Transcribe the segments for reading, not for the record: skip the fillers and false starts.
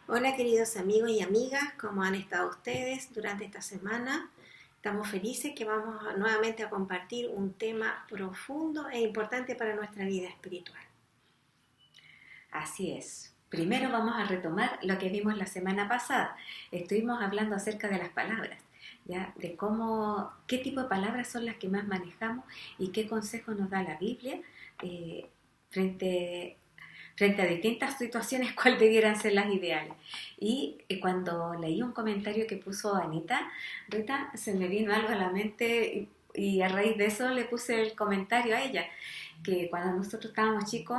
Hola queridos amigos y amigas, ¿cómo han estado ustedes durante esta semana? Estamos felices que nuevamente a compartir un tema profundo e importante para nuestra vida espiritual. Así es. Primero vamos a retomar lo que vimos la semana pasada. Estuvimos hablando acerca de las palabras, ¿ya? De qué tipo de palabras son las que más manejamos y qué consejo nos da la Biblia frente a distintas situaciones, cuáles debieran ser las ideales. Y cuando leí un comentario que puso Anita, Rita, se me vino algo a la mente y a raíz de eso le puse el comentario a ella, que cuando nosotros estábamos chicos,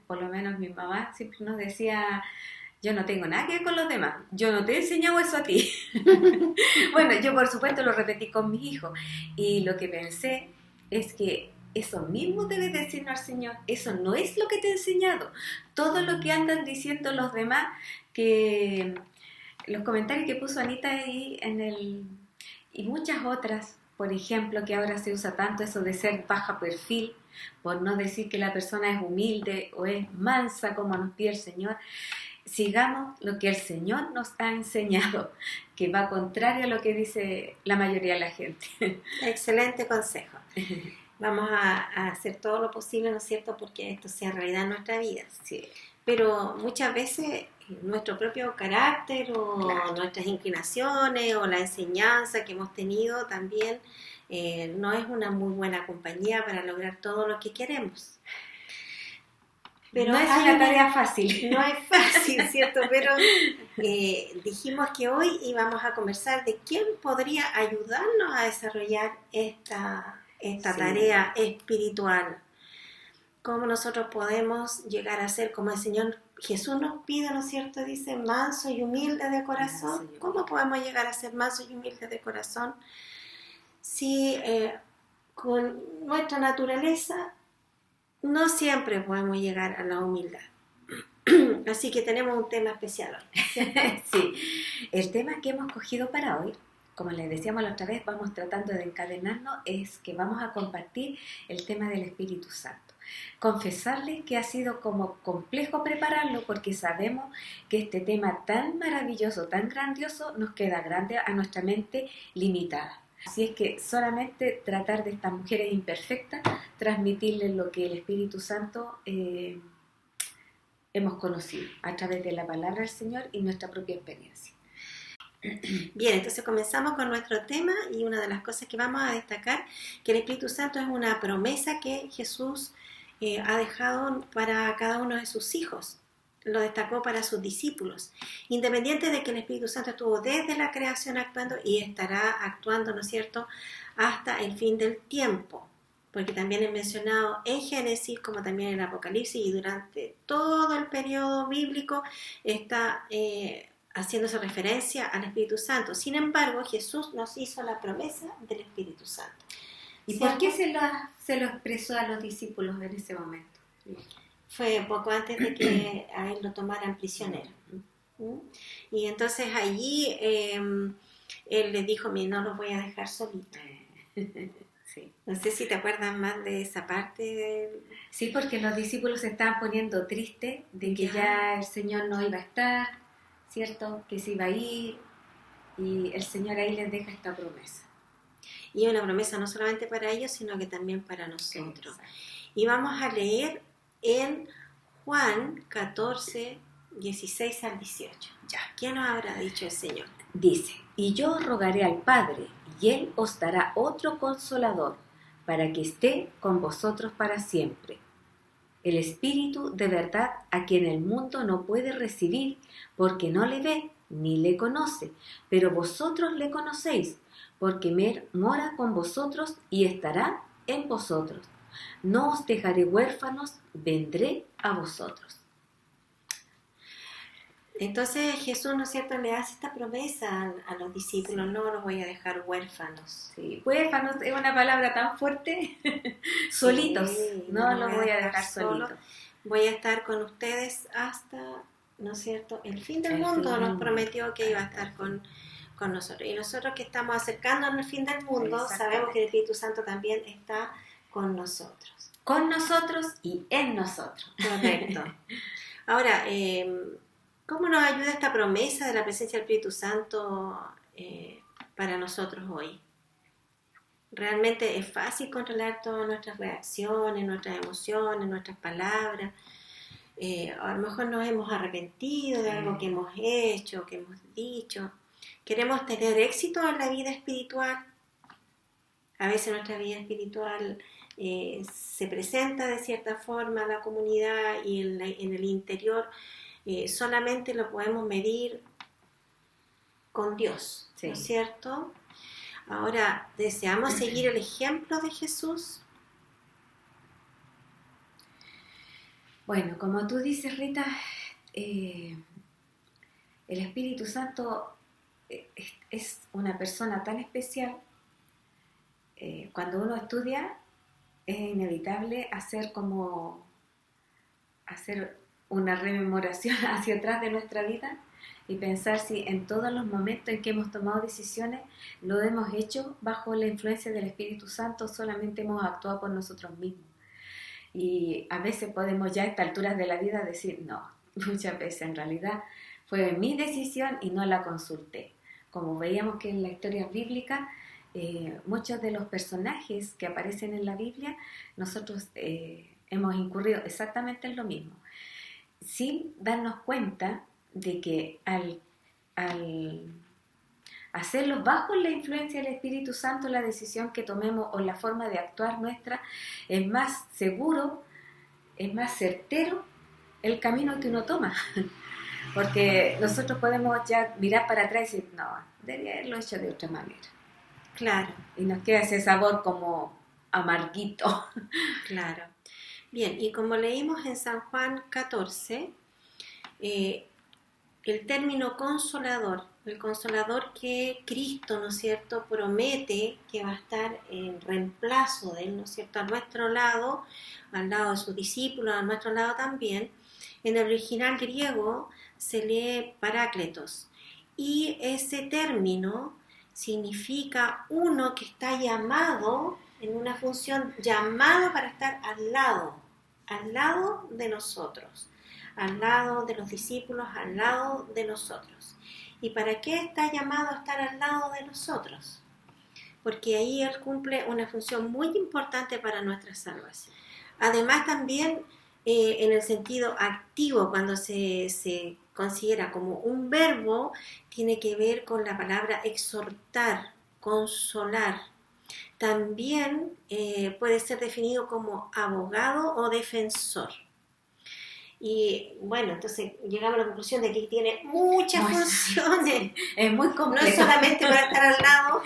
por lo menos mi mamá siempre nos decía: yo no tengo nada que ver con los demás, yo no te he enseñado eso a ti. Bueno, yo por supuesto lo repetí con mis hijos y lo que pensé es que eso mismo debe decirnos al Señor. Eso no es lo que te he enseñado. Todo lo que andan diciendo los demás, que los comentarios que puso Anita ahí y muchas otras, por ejemplo, que ahora se usa tanto eso de ser baja perfil, por no decir que la persona es humilde o es mansa como nos pide el Señor. Sigamos lo que el Señor nos ha enseñado, que va contrario a lo que dice la mayoría de la gente. Excelente consejo. Vamos a hacer todo lo posible, ¿no es cierto?, porque esto sea realidad en nuestra vida. Sí. Pero muchas veces nuestro propio carácter o nuestras inclinaciones o la enseñanza que hemos tenido también no es una muy buena compañía para lograr todo lo que queremos. Pero no es una tarea fácil. No es fácil, ¿cierto? Pero dijimos que hoy íbamos a conversar de quién podría ayudarnos a desarrollar esta tarea espiritual. Cómo nosotros podemos llegar a ser como el Señor Jesús nos pide, ¿no es cierto? Dice, manso y humilde de corazón. ¿Cómo podemos llegar a ser manso y humilde de corazón? Si con nuestra naturaleza no siempre podemos llegar a la humildad. Así que tenemos un tema especial hoy, ¿cierto? Sí, el tema que hemos cogido para hoy, como les decíamos la otra vez, vamos tratando de encadenarnos, es que vamos a compartir el tema del Espíritu Santo. Confesarles que ha sido como complejo prepararlo porque sabemos que este tema tan maravilloso, tan grandioso, nos queda grande a nuestra mente limitada. Así es que solamente tratar de estas mujeres imperfectas, transmitirles lo que el Espíritu Santo hemos conocido a través de la palabra del Señor y nuestra propia experiencia. Bien, entonces comenzamos con nuestro tema y una de las cosas que vamos a destacar, que el Espíritu Santo es una promesa que Jesús ha dejado para cada uno de sus hijos. Lo destacó para sus discípulos, independiente de que el Espíritu Santo estuvo desde la creación actuando y estará actuando, ¿no es cierto?, hasta el fin del tiempo, porque también es mencionado en Génesis como también en Apocalipsis y durante todo el periodo bíblico está haciéndose referencia al Espíritu Santo. Sin embargo, Jesús nos hizo la promesa del Espíritu Santo. ¿Y por qué se lo expresó a los discípulos en ese momento? Fue poco antes de que a él lo tomaran prisionero. Y entonces allí él les dijo, mira, no los voy a dejar solitos. Sí. No sé si te acuerdas más de esa parte. Sí, porque los discípulos se estaban poniendo tristes de que ya el Señor no iba a estar, ¿cierto? Que se iba a ir, y el Señor ahí les deja esta promesa. Y una promesa no solamente para ellos, sino que también para nosotros. Exacto. Y vamos a leer en Juan 14, 16 al 18. Ya, ¿qué nos habrá dicho el Señor? Dice, y yo rogaré al Padre, y Él os dará otro Consolador, para que esté con vosotros para siempre. El Espíritu de verdad, a quien el mundo no puede recibir, porque no le ve ni le conoce, pero vosotros le conocéis, porque mora con vosotros y estará en vosotros. No os dejaré huérfanos, vendré a vosotros. Entonces Jesús, ¿no es cierto?, le hace esta promesa a los discípulos, no los voy a dejar huérfanos. Sí, huérfanos es una palabra tan fuerte. Solitos, sí, no los voy a dejar solitos. Voy a estar con ustedes hasta, ¿no es cierto?, el fin del mundo. Nos prometió que iba a estar con nosotros. Y nosotros que estamos acercándonos al fin del mundo, sabemos que el Espíritu Santo también está con nosotros. Con nosotros y en nosotros. Correcto. Ahora, ¿Cómo nos ayuda esta promesa de la presencia del Espíritu Santo para nosotros hoy? Realmente es fácil controlar todas nuestras reacciones, nuestras emociones, nuestras palabras. A lo mejor nos hemos arrepentido de algo que hemos hecho, que hemos dicho. Queremos tener éxito en la vida espiritual. A veces nuestra vida espiritual se presenta de cierta forma a la comunidad y en el interior solamente lo podemos medir con Dios, ¿no es cierto? Ahora, ¿deseamos seguir el ejemplo de Jesús? Bueno, como tú dices, Rita, el Espíritu Santo es una persona tan especial. Cuando uno estudia, es inevitable hacer una rememoración hacia atrás de nuestra vida y pensar si en todos los momentos en que hemos tomado decisiones lo hemos hecho bajo la influencia del Espíritu Santo, solamente hemos actuado por nosotros mismos. Y a veces podemos ya a estas alturas de la vida decir, no, muchas veces en realidad fue mi decisión y no la consulté. Como veíamos que en la historia bíblica, muchos de los personajes que aparecen en la Biblia, nosotros hemos incurrido exactamente en lo mismo, sin darnos cuenta de que al hacerlo bajo la influencia del Espíritu Santo, la decisión que tomemos o la forma de actuar nuestra es más seguro, es más certero el camino que uno toma. Porque nosotros podemos ya mirar para atrás y decir, no, debía haberlo hecho de otra manera. Claro. Y nos queda ese sabor como amarguito. Claro. Bien, y como leímos en San Juan 14, el término consolador, el consolador que Cristo, ¿no es cierto?, promete que va a estar en reemplazo de él, ¿no es cierto?, a nuestro lado, al lado de sus discípulos, a nuestro lado también. En el original griego se lee parácletos, y ese término significa uno que está llamado en una función, llamado para estar al lado de nosotros, al lado de los discípulos, al lado de nosotros. ¿Y para qué está llamado a estar al lado de nosotros? Porque ahí Él cumple una función muy importante para nuestra salvación. Además también en el sentido activo, cuando se considera como un verbo, tiene que ver con la palabra exhortar, consolar. También puede ser definido como abogado o defensor. Y bueno, entonces llegamos a la conclusión de que tiene muchas funciones. Es muy complejo. No es solamente para estar al lado,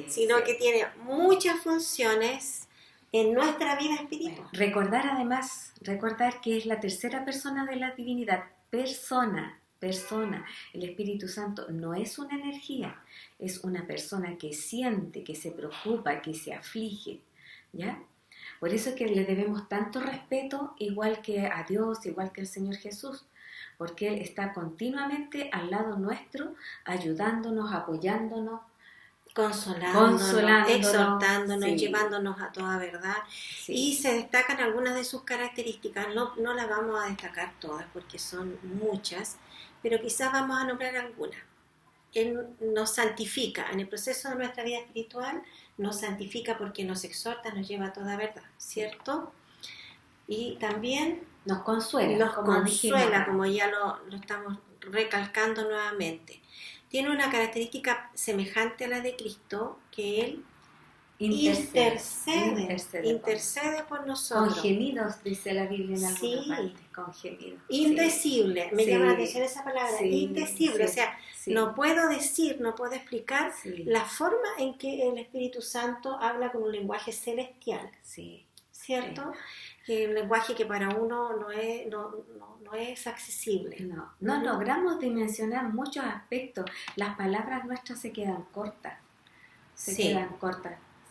sino que tiene muchas funciones en nuestra vida espiritual. Recordar que es la tercera persona de la divinidad, persona. El Espíritu Santo no es una energía, es una persona que siente, que se preocupa, que se aflige, ¿ya? Por eso es que le debemos tanto respeto, igual que a Dios, igual que al Señor Jesús, porque Él está continuamente al lado nuestro, ayudándonos, apoyándonos, consolándonos, exhortándonos, llevándonos a toda verdad. Sí. Y se destacan algunas de sus características, no las vamos a destacar todas porque son muchas, pero quizás vamos a nombrar algunas. Él nos santifica en el proceso de nuestra vida espiritual, nos santifica porque nos exhorta, nos lleva a toda verdad, ¿cierto? Y también nos consuela, como ya lo estamos recalcando nuevamente. Tiene una característica semejante a la de Cristo, que Él intercede por nosotros. Con gemidos, dice la Biblia en alguna parte, con gemidos. Indecible, me llama la atención esa palabra, indecible, o sea, no puedo decir, no puedo explicar la forma en que el Espíritu Santo habla con un lenguaje celestial, ¿cierto? Un lenguaje que para uno no es accesible. No logramos dimensionar muchos aspectos, las palabras nuestras se quedan cortas,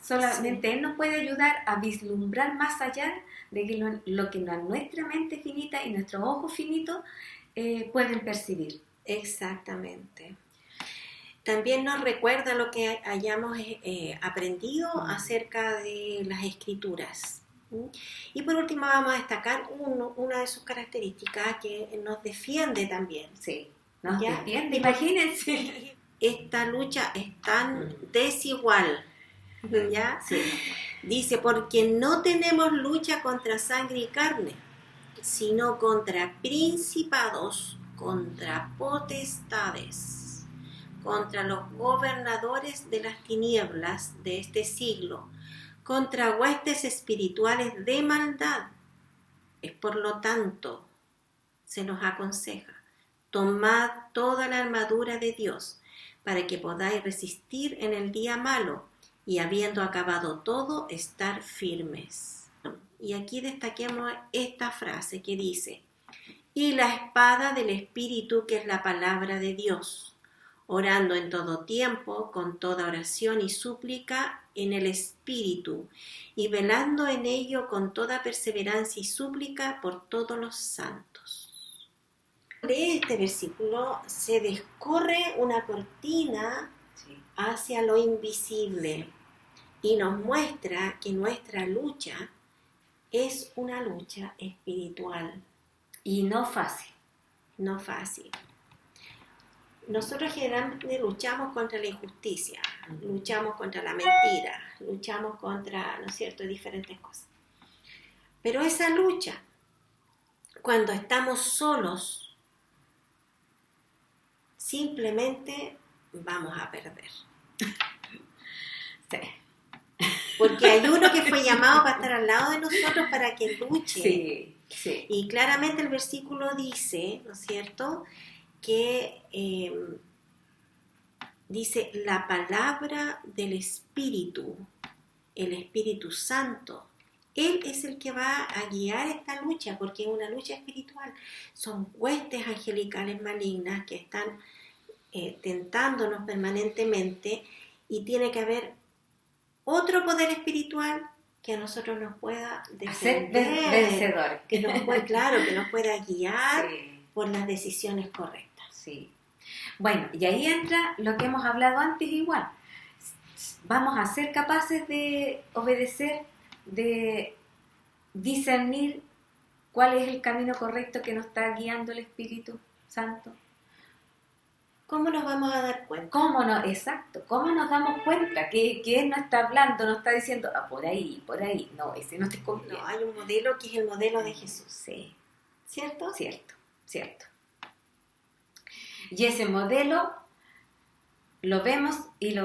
Solamente Él nos puede ayudar a vislumbrar más allá de que lo que nuestra mente finita y nuestros ojos finitos pueden percibir. Exactamente. También nos recuerda lo que hayamos aprendido acerca de las Escrituras. ¿Mm? Y por último vamos a destacar una de sus características que nos defiende también. Sí, nos ¿Ya? defiende, imagínense. Esta lucha es tan desigual, ¿ya? Sí. Dice, porque no tenemos lucha contra sangre y carne, sino contra principados, contra potestades, contra los gobernadores de las tinieblas de este siglo, contra huestes espirituales de maldad. Es por lo tanto, se nos aconseja, tomad toda la armadura de Dios, para que podáis resistir en el día malo, y habiendo acabado todo, estar firmes. Y aquí destaquemos esta frase que dice, y la espada del Espíritu, que es la palabra de Dios, orando en todo tiempo, con toda oración y súplica en el Espíritu, y velando en ello con toda perseverancia y súplica por todos los santos. De este versículo se descorre una cortina hacia lo invisible y nos muestra que nuestra lucha es una lucha espiritual. Y no fácil. No fácil. Nosotros generalmente luchamos contra la injusticia, luchamos contra la mentira, luchamos contra, ¿no es cierto?, diferentes cosas. Pero esa lucha, cuando estamos solos, simplemente vamos a perder. Sí. Porque hay uno que fue llamado para estar al lado de nosotros para que luche. Sí, sí. Y claramente el versículo dice, ¿no es cierto?, que dice la palabra del Espíritu, el Espíritu Santo. Él es el que va a guiar esta lucha, porque es una lucha espiritual. Son huestes angelicales malignas que están tentándonos permanentemente, y tiene que haber otro poder espiritual que a nosotros nos pueda defender, hacer vencedores, que nos pueda, claro, que nos pueda guiar sí, por las decisiones correctas. Sí. Bueno, y ahí entra lo que hemos hablado antes igual. Vamos a ser capaces de obedecer, de discernir cuál es el camino correcto que nos está guiando el Espíritu Santo. ¿Cómo nos vamos a dar cuenta? ¿Cómo no? Exacto. ¿Cómo nos damos cuenta que Él no está hablando, no está diciendo, por ahí? No, ese no te conviene. No, hay un modelo que es el modelo de Jesús. Sí. ¿Cierto? Cierto. Y ese modelo lo vemos y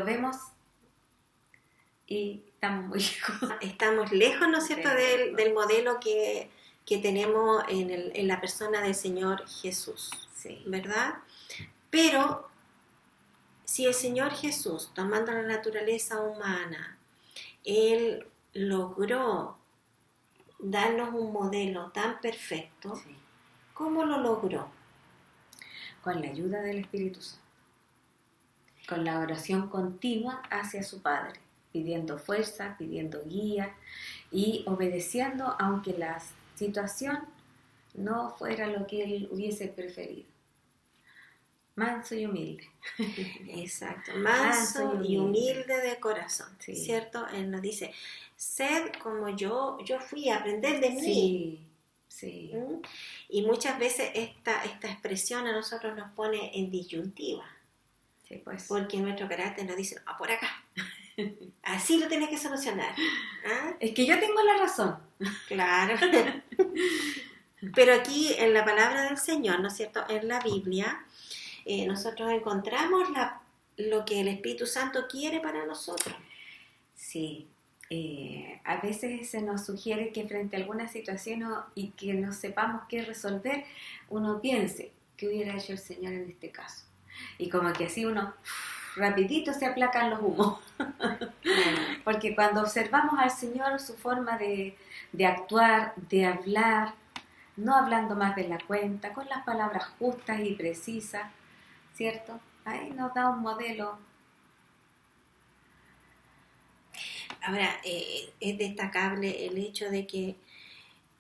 estamos muy lejos. Estamos lejos, ¿no es cierto?, del modelo que tenemos en la persona del Señor Jesús, sí, ¿verdad? Pero si el Señor Jesús, tomando la naturaleza humana, Él logró darnos un modelo tan perfecto, sí. ¿Cómo lo logró? Con la ayuda del Espíritu Santo, con la oración continua hacia su Padre, pidiendo fuerza, pidiendo guía y obedeciendo aunque la situación no fuera lo que Él hubiese preferido. Manso y humilde. Exacto, manso y humilde de corazón, sí. ¿Cierto? Él nos dice, sed como yo fui a aprender de mí. Sí. ¿Mm? Y muchas veces esta expresión a nosotros nos pone en disyuntiva. Sí, pues. Porque nuestro carácter nos dice, por acá. Así lo tienes que solucionar. ¿Ah? Es que yo tengo la razón. Claro. Pero aquí en la palabra del Señor, ¿no es cierto?, en la Biblia, nosotros encontramos lo que el Espíritu Santo quiere para nosotros. Sí. A veces se nos sugiere que frente a alguna situación y que no sepamos qué resolver, uno piense qué hubiera hecho el Señor en este caso. Y como que así uno rapidito se aplacan los humos. Porque cuando observamos al Señor, su forma de actuar, de hablar, no hablando más de la cuenta, con las palabras justas y precisas, ¿cierto? Ahí nos da un modelo. Ahora, es destacable el hecho de que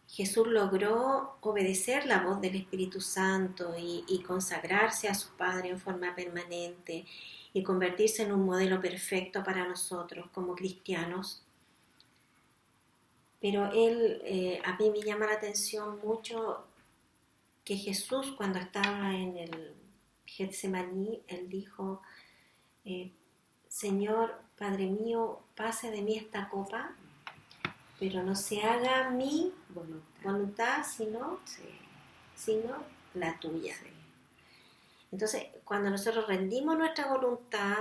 Jesús logró obedecer la voz del Espíritu Santo y consagrarse a su Padre en forma permanente y convertirse en un modelo perfecto para nosotros como cristianos. Pero a mí me llama la atención mucho que Jesús, cuando estaba en el Getsemaní, él dijo, Señor, Padre mío, pase de mí esta copa, pero no se haga mi voluntad, sino la tuya. Sí. Entonces, cuando nosotros rendimos nuestra voluntad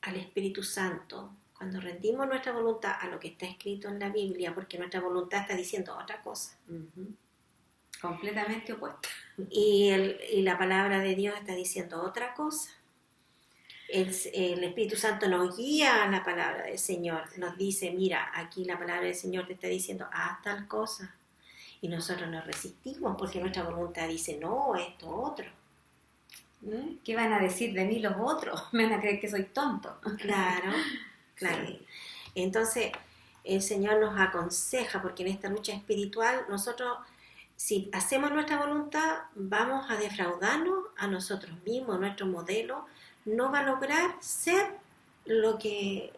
al Espíritu Santo, cuando rendimos nuestra voluntad a lo que está escrito en la Biblia, porque nuestra voluntad está diciendo otra cosa, completamente opuesta, y la palabra de Dios está diciendo otra cosa. El Espíritu Santo nos guía a la palabra del Señor, nos dice, mira, aquí la palabra del Señor te está diciendo, haz tal cosa, y nosotros nos resistimos porque nuestra voluntad dice, no, esto, otro. ¿Qué van a decir de mí los otros? Me van a creer que soy tonto. Claro. Sí. Entonces, el Señor nos aconseja, porque en esta lucha espiritual, nosotros, si hacemos nuestra voluntad, vamos a defraudarnos a nosotros mismos, nuestro modelo no va a lograr ser lo que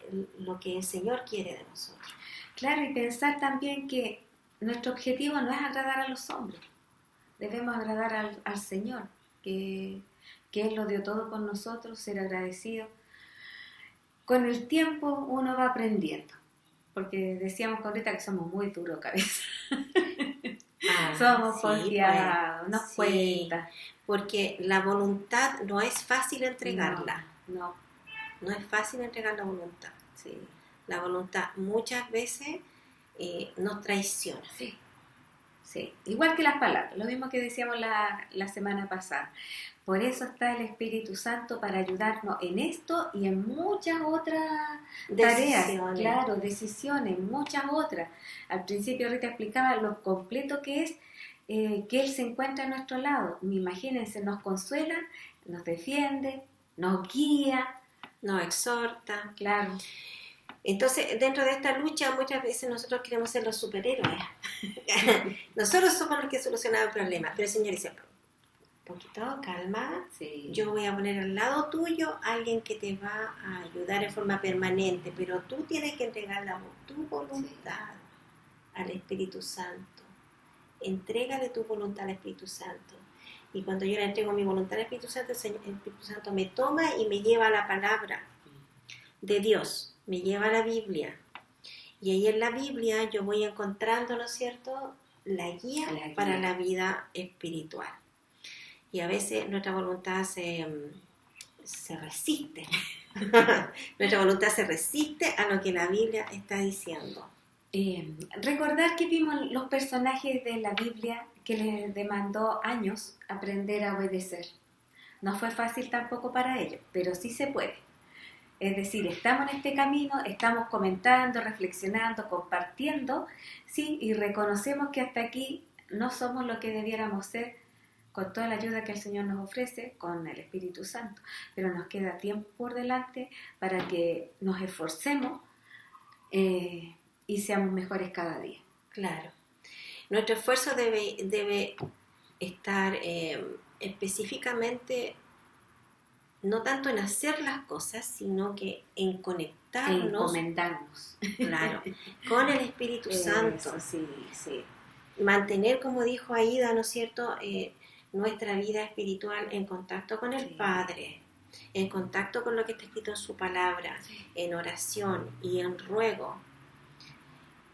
el Señor quiere de nosotros. Claro, y pensar también que nuestro objetivo no es agradar a los hombres, debemos agradar al Señor, que Él lo dio todo por nosotros, ser agradecido. Con el tiempo uno va aprendiendo, porque decíamos con Rita que somos muy duros cabeza. Somos porfiados, nos cuesta. Porque la voluntad no es fácil entregarla. No es fácil entregar la voluntad. Sí. La voluntad muchas veces nos traiciona. Sí, igual que las palabras, lo mismo que decíamos la semana pasada. Por eso está el Espíritu Santo, para ayudarnos en esto y en muchas otras tareas, claro, decisiones, muchas otras. Al principio Rita explicaba lo completo que es que Él se encuentra a nuestro lado. Imagínense, nos consuela, nos defiende, nos guía, nos exhorta. Claro. Entonces, dentro de esta lucha, muchas veces nosotros queremos ser los superhéroes. Nosotros somos los que solucionamos el problema. Pero el Señor dice, un poquito, calma. Sí. Yo voy a poner al lado tuyo a alguien que te va a ayudar en forma permanente, pero tú tienes que entregar tu voluntad al Espíritu Santo. Entrégale tu voluntad al Espíritu Santo. Y cuando yo le entrego mi voluntad al Espíritu Santo, el Espíritu Santo me toma y me lleva a la palabra de Dios. Me lleva a la Biblia, y ahí en la Biblia yo voy encontrando, ¿no es cierto?, la guía para la vida espiritual. Y a veces nuestra voluntad se resiste. Nuestra voluntad se resiste a lo que la Biblia está diciendo. Recordar que vimos los personajes de la Biblia que les demandó años aprender a obedecer. No fue fácil tampoco para ellos, pero sí se puede. Es decir, estamos en este camino, estamos comentando, reflexionando, compartiendo, sí, y reconocemos que hasta aquí no somos lo que debiéramos ser, con toda la ayuda que el Señor nos ofrece, con el Espíritu Santo. Pero nos queda tiempo por delante para que nos esforcemos y seamos mejores cada día. Claro. Nuestro esfuerzo debe estar específicamente, no tanto en hacer las cosas, sino que en conectarnos, encomendarnos, claro, con el Espíritu Santo. Sí. Mantener, como dijo Aida, ¿no es cierto?, nuestra vida espiritual en contacto con el Padre, en contacto con lo que está escrito en su palabra, en oración y en ruego.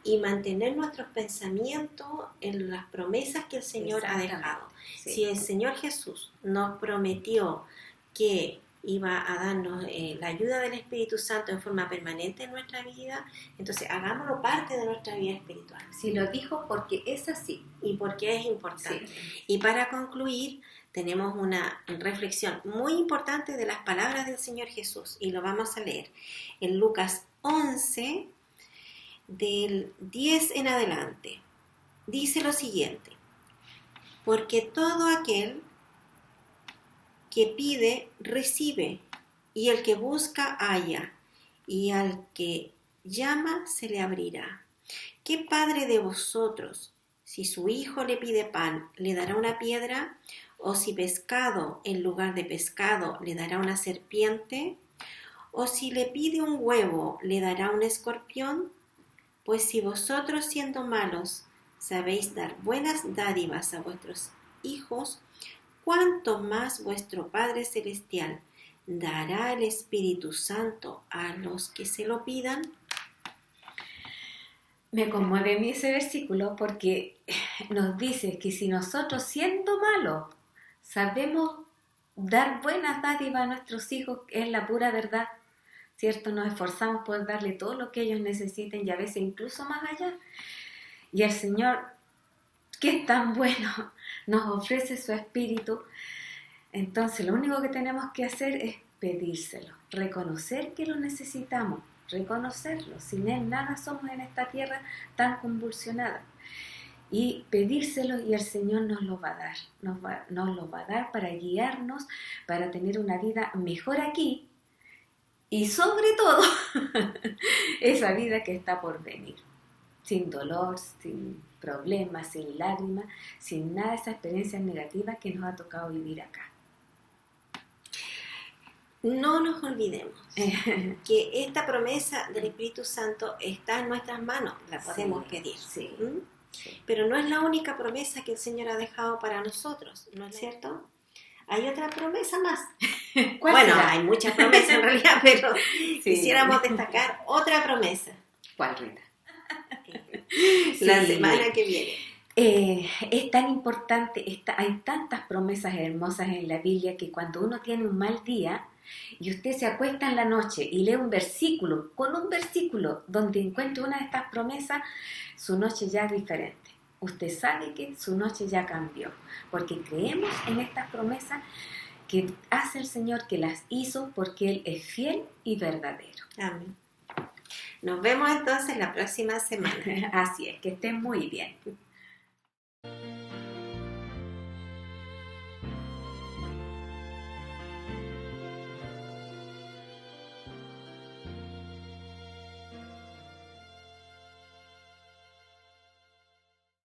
Y mantener nuestros pensamientos en las promesas que el Señor ha dejado. Sí. Si el Señor Jesús nos prometió que iba a darnos la ayuda del Espíritu Santo en forma permanente en nuestra vida, entonces hagámoslo parte de nuestra vida espiritual. Si lo dijo, porque es así. Y porque es importante. Sí. Y para concluir, tenemos una reflexión muy importante de las palabras del Señor Jesús, y lo vamos a leer en Lucas 11, del 10 en adelante. Dice lo siguiente: porque todo aquel que pide, recibe, y el que busca, halla, y al que llama, se le abrirá. ¿Qué padre de vosotros, si su hijo le pide pan, le dará una piedra? ¿O si pescado, en lugar de pescado, le dará una serpiente? ¿O si le pide un huevo, le dará un escorpión? Pues si vosotros siendo malos sabéis dar buenas dádivas a vuestros hijos, cuánto más vuestro Padre Celestial dará el Espíritu Santo a los que se lo pidan. Me conmueve a mí ese versículo porque nos dice que si nosotros siendo malos sabemos dar buenas dádivas a nuestros hijos, es la pura verdad, ¿cierto? Nos esforzamos por darle todo lo que ellos necesiten y a veces incluso más allá. Y el Señor, que es tan bueno, nos ofrece su Espíritu. Entonces lo único que tenemos que hacer es pedírselo, reconocer que lo necesitamos, reconocerlo. Sin Él nada somos en esta tierra tan convulsionada. Y pedírselo y el Señor nos lo va a dar, nos lo va a dar para guiarnos, para tener una vida mejor aquí y sobre todo esa vida que está por venir, sin dolor, sin problemas, sin lágrimas, sin nada de esas experiencias negativas que nos ha tocado vivir acá. No nos olvidemos que esta promesa del Espíritu Santo está en nuestras manos, la podemos pedir. Sí. Sí. Pero no es la única promesa que el Señor ha dejado para nosotros, ¿no es cierto? Hay otra promesa más. Bueno, será? Hay muchas promesas en realidad, pero quisiéramos destacar otra promesa. ¿Cuál, Rita? La semana que viene. Es tan importante, hay tantas promesas hermosas en la Biblia que cuando uno tiene un mal día y usted se acuesta en la noche y lee un versículo, con un versículo donde encuentre una de estas promesas, su noche ya es diferente. Usted sabe que su noche ya cambió, porque creemos en estas promesas que hace el Señor, que las hizo porque Él es fiel y verdadero. Amén. Nos vemos entonces la próxima semana. Así es, que estén muy bien.